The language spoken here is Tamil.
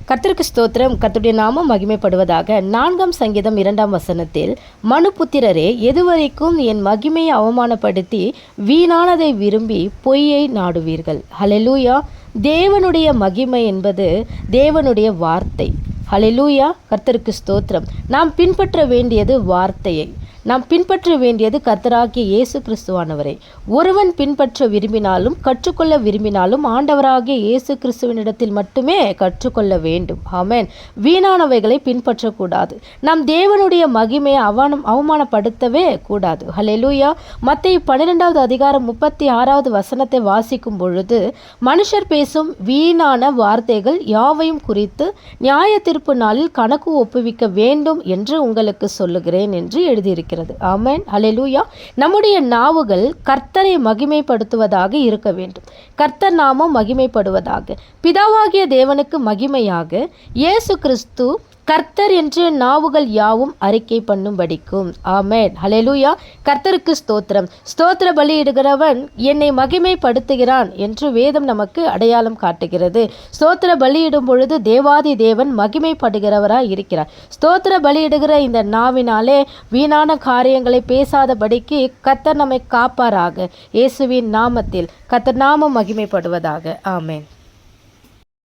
கர்த்தருக்கு ஸ்தோத்திரம். கர்த்தருடைய நாமம் மகிமைப்படுவதாக. 4ஆம் சங்கீதம் 2ஆம் வசனத்தில், மனுபுத்திரரே, எதுவரைக்கும் என் மகிமையை அவமானப்படுத்தி வீணானதை விரும்பி பொய்யை நாடுவீர்கள்? ஹல்லேலூயா. தேவனுடைய மகிமை என்பது தேவனுடைய வார்த்தை. ஹல்லேலூயா. கர்த்தருக்கு ஸ்தோத்திரம். நாம் பின்பற்ற வேண்டியது வார்த்தையை. நாம் பின்பற்ற வேண்டியது கர்த்தராகிய இயேசு கிறிஸ்துவானவரை. ஒருவன் பின்பற்ற விரும்பினாலும் கற்றுக்கொள்ள விரும்பினாலும் ஆண்டவராகிய இயேசு கிறிஸ்துவனிடத்தில் மட்டுமே கற்றுக்கொள்ள வேண்டும். ஆமென். வீணானவைகளை பின்பற்றக்கூடாது. நாம் தேவனுடைய மகிமையை அவமானப்படுத்தவே கூடாது. ஹல்லேலூயா. மத்தேயு 12வது அதிகாரம் 36வது வசனத்தை வாசிக்கும் பொழுது, மனுஷர் பேசும் வீணான வார்த்தைகள் யாவையும் குறித்து நியாய தீர்ப்பு நாளில் கணக்கு ஒப்புவிக்க வேண்டும் என்று உங்களுக்கு சொல்லுகிறேன் என்று எழுதியிருக்கிறது. ஆமென். ஹல்லேலூயா. நம்முடைய நாவுகள் கர்த்தரை மகிமைப்படுத்துவதாக இருக்க வேண்டும். கர்த்தர் நாமம் மகிமைப்படுவதாக. பிதாவாகிய தேவனுக்கு மகிமையாக இயேசு கிறிஸ்து கர்த்தர் என்று நாவுகள் யாவும் அறிக்கை பண்ணும்படிக்கும். ஆமென். ஹல்லேலூயா. கர்த்தருக்கு ஸ்தோத்திரம். ஸ்தோத்திர பலியிடுகிறவன் என்னை மகிமைப்படுத்துகிறான் என்று வேதம் நமக்கு அடையாளம் காட்டுகிறது. ஸ்தோத்திர பலியிடும் பொழுது தேவாதி தேவன் மகிமைப்படுகிறவராய் இருக்கிறார். ஸ்தோத்திர பலியிடுகிற இந்த நாவினாலே வீணான காரியங்களை பேசாதபடிக்கு கர்த்தர் நம்மை காப்பாராக. இயேசுவின் நாமத்தில் கர்த்தர் நாமம் மகிமைப்படுவதாக. ஆமென்.